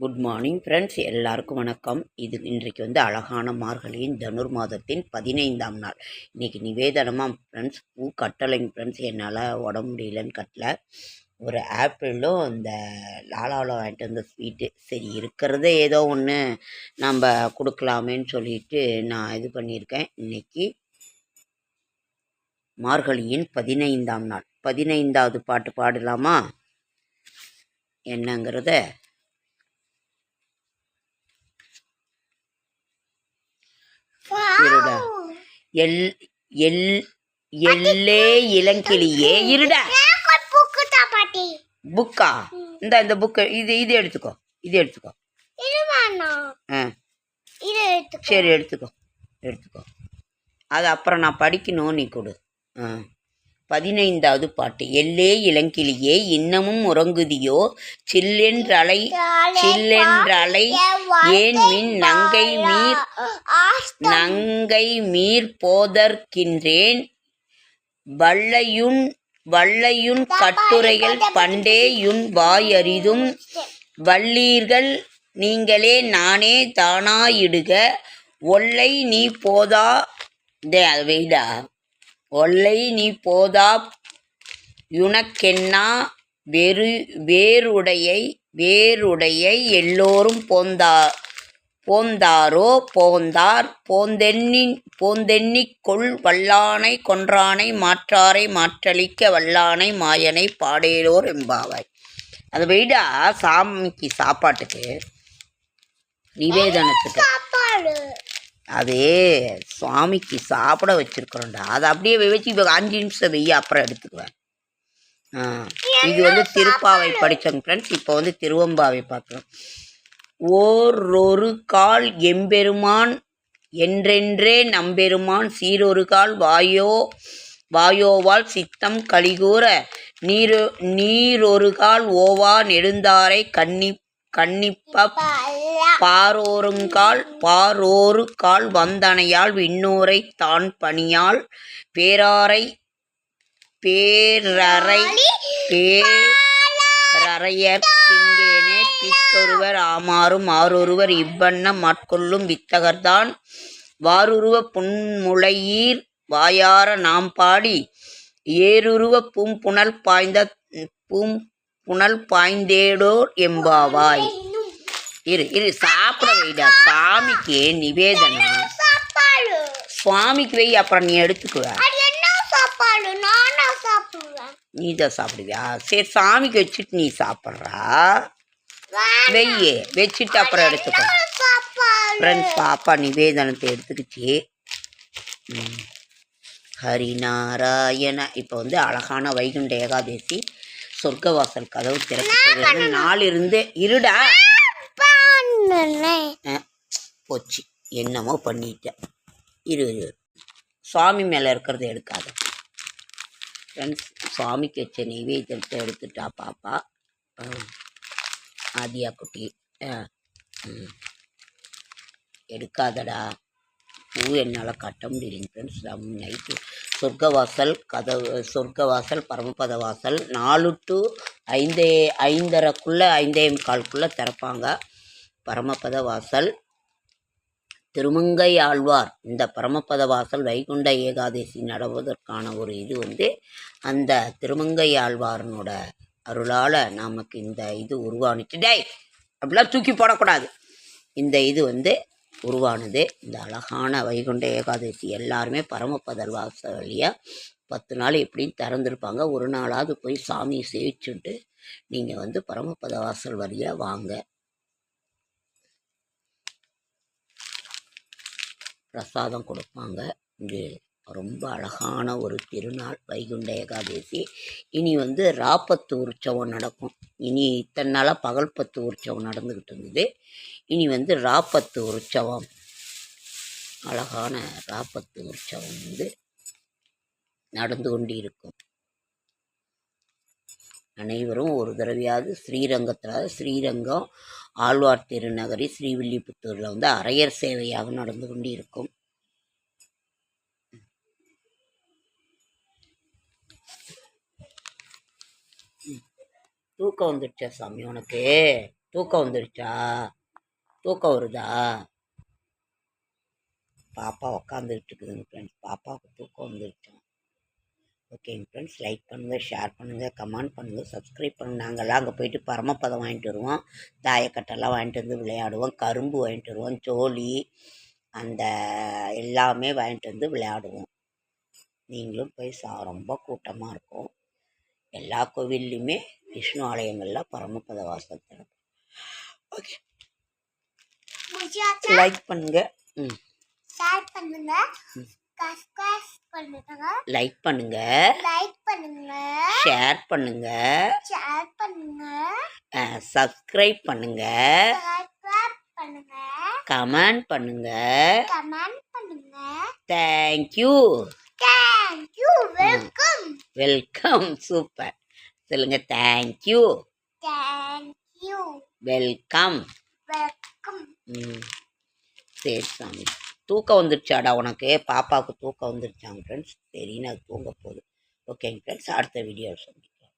Good morning friends, எல்லாருக்கும் வணக்கம். இது இன்றைக்கு வந்து அழகான மார்கழியின் தனுர் மாதத்தின் 15ஆம் நாள். இன்றைக்கி நிவேதனமாக ஃப்ரெண்ட்ஸ் பூ கட்டலைங்க ஃப்ரெண்ட்ஸ். என்னால் உடம்பு முடியலன்னு கட்டலை. ஒரு ஆப்பிளும் இந்த லாலாவில் வாங்கிட்டு வந்த ஸ்வீட்டு, சரி இருக்கிறதே ஏதோ ஒன்று நம்ம கொடுக்கலாமேன்னு சொல்லிட்டு நான் இது பண்ணியிருக்கேன். இன்றைக்கி மார்கழியின் 15ஆம் நாள். 15வது பாட்டு பாடலாமா? என்னங்கிறத இருடா. எல் எல் எல்லே இளங்கிளியே இருடா. புக்கா? இந்த புக்கு இது எடுத்துக்கோ. சரி, எடுத்துக்கோ. அது அப்புறம் நான் படிக்கணும், நீ கொடு. 15வது பாட்டு. எல்லே இளங்கிளியே இன்னமும் உறங்குதியோ, சில்லென்றலை ஏன் மின் நங்கை மீர் போதற்கின்றேன், வள்ளையுன் கட்டுரைகள் பண்டேயுன் வாயறிதும், வள்ளீர்கள் நீங்களே நானே தானாயிடுக, ஒல்லை நீ போதா வெய்டா ஒல்லை நீ போதா யுனக்கென்னா வேறுடையை எல்லோரும் போந்தார் போந்தெண்ணிக் கொள் வல்லானை கொன்றானை மாற்றாரை மாற்றளிக்க வல்லானை மாயனை பாடேலோர் எம்பாவாய். அதை விட சாமிக்கு சாப்பாட்டுக்கு நிவேதனத்துக்கு அதே சுவாமிக்கு சாப்பிட வச்சிருக்கிறோம்டா. அதை அப்படியே வச்சு 5 நிமிஷம் வெய்ய, அப்புறம் எடுத்துக்குவேன். இது வந்து திருப்பாவை படித்தோங்க ஃப்ரெண்ட்ஸ். இப்போ வந்து திருவம்பாவை பார்க்குறோம். ஒரு கால் எம்பெருமான் என்றென்றே நம்பெருமான், சீரொரு கால் வாயோவால் சித்தம் கலிகூற, நீரொரு கால் ஓவா நெடுந்தாரை கண்ணிப்ப, பாரோரு கால் வந்தனையால் விண்ணோரை தான் பணியால், பேரறையர் திங்கேனே பித்தொருவர் ஆமாறும் ஆரொருவர் இவ்வண்ணம் மாட்கொள்ளும் வித்தகர்தான், வாருருவ புன்முளையீர் வாயார நாம் பாடி, ஏருருவ பூம்புணல் பாய்ந்தேடோர் எம்பாவாய். இரு சாப்பிட வைடா. சாமிக்கு நிவேதனம், சுவாமிக்கு வை, அப்புறம் நீ எடுத்துக்குவ. நீ தான் சாப்பிடுவியா? சரி, சாமிக்கு வச்சுட்டு நீ சாப்பிட்றா. வச்சுட்டு அப்புறம் எடுத்துக்கோ ஃப்ரெண்ட்ஸ். பாப்பா நிவேதனத்தை எடுத்துக்கிச்சு. ஹரிநாராயண. இப்போ வந்து அழகான வைகுண்ட ஏகாதசி, சொர்க்கவாசல் கதவு திறக்கப்பட்டது. நாளிருந்து இருடா போச்சு, என்னமோ பண்ணிட்டேன். இரு சுவாமி மேலே இருக்கிறத எடுக்காத ஃப்ரெண்ட்ஸ். சுவாமிக்கு வச்ச நெய்வேத்தியத்தை எடுத்துட்டா பாப்பா. ஆதியா குட்டி எடுக்காதடா. பூ என்னால் கட்ட முடியலைங்க ஃப்ரெண்ட்ஸ். நைட்டு சொர்க்கவாசல் பரமபத வாசல் 4 to 5:30 5:45 திறப்பாங்க. பரமபத வாசல் திருமங்கை ஆழ்வார். இந்த பரமபத வாசல் வைகுண்ட ஏகாதசி நடப்பதற்கான ஒரு இது வந்து அந்த திருமங்கை ஆழ்வாரனோட அருளால் நமக்கு இந்த இது உருவானுச்சு. அப்படிலாம் தூக்கி போடக்கூடாது. இந்த இது வந்து உருவானது. இந்த அழகான வைகுண்ட ஏகாதசி எல்லாருமே பரமபத வாசல் வழியாக 10 நாள் எப்படின்னு திறந்துருப்பாங்க. ஒரு நாளாவது போய் சாமியை சேவிச்சுட்டு நீங்கள் வந்து பரமபத வாசல் வழியாக வாங்க. பிரசாதம் கொடுப்பாங்க. இது ரொம்ப அழகான ஒரு திருநாள் வைகுண்ட ஏகாதசி. இனி வந்து ராப்பத்து உற்சவம் நடக்கும். இனி இத்தனை நாளாக பகல்பத்து உற்சவம் நடந்துக்கிட்டு இருந்தது. இனி வந்து ராப்பத்து உற்சவம், அழகான ராப்பத்து உற்சவம் வந்து நடந்து கொண்டு இருக்கும். அனைவரும் ஒரு தடவையாவது ஸ்ரீரங்கம் ஆழ்வார் திருநகரி ஸ்ரீவில்லிபுத்தூரில் வந்து அரையர் சேவையாக நடந்து கொண்டு இருக்கும். தூக்கம் வந்துடுச்சா சாமி உனக்கு? தூக்கம் வந்துடுச்சா? தூக்கம் வருதா? பாப்பா உக்காந்துக்கிட்டு இருக்குதுங்க ஃப்ரெண்ட்ஸ். பாப்பாவுக்கு தூக்கம் வந்துடுச்சோம். ஓகேங்க ஃப்ரெண்ட்ஸ், லைக் பண்ணுங்கள், ஷேர் பண்ணுங்கள், கமெண்ட் பண்ணுங்கள், சப்ஸ்கிரைப் பண்ணுங்கள். நாங்கள்லாம் அங்கே போயிட்டு பரமப்பதம் வாங்கிட்டு வருவோம், தாயக்கட்டெல்லாம் வாங்கிட்டு வந்து விளையாடுவோம், கரும்பு வாங்கிட்டு வருவோம், சோழி அந்த எல்லாமே வாங்கிட்டு வந்து விளையாடுவோம். நீங்களும் போய் ரொம்ப கூட்டமாக இருக்கும். எல்லா கோவில்லையுமே விஷ்ணு ஆலயங்களில் பரமபத வாசல் திறக்கும். ஓகே, லைக் பண்ணுங்க, ஷேர் பண்ணுங்க, லைக் பண்ணுங்க, ஷேர் பண்ணுங்க, சப்ஸ்கிரைப் பண்ணுங்க, கமெண்ட் பண்ணுங்க. தேங்க்யூ. வெல்கம். சூப்பர். சொல்லுங்க தேங்க்யூ. வெல்கம். சரி சாமி. தூக்கம் வந்துடுச்சாடா உனக்கு? பாப்பாவுக்கு தூக்கம் வந்துடுச்சாங்க ஃப்ரெண்ட்ஸ். சரின்னு அது தூங்க போகுது. ஓகேங்க ஃப்ரெண்ட்ஸ், அடுத்த வீடியோ சொல்லிக்கலாம்.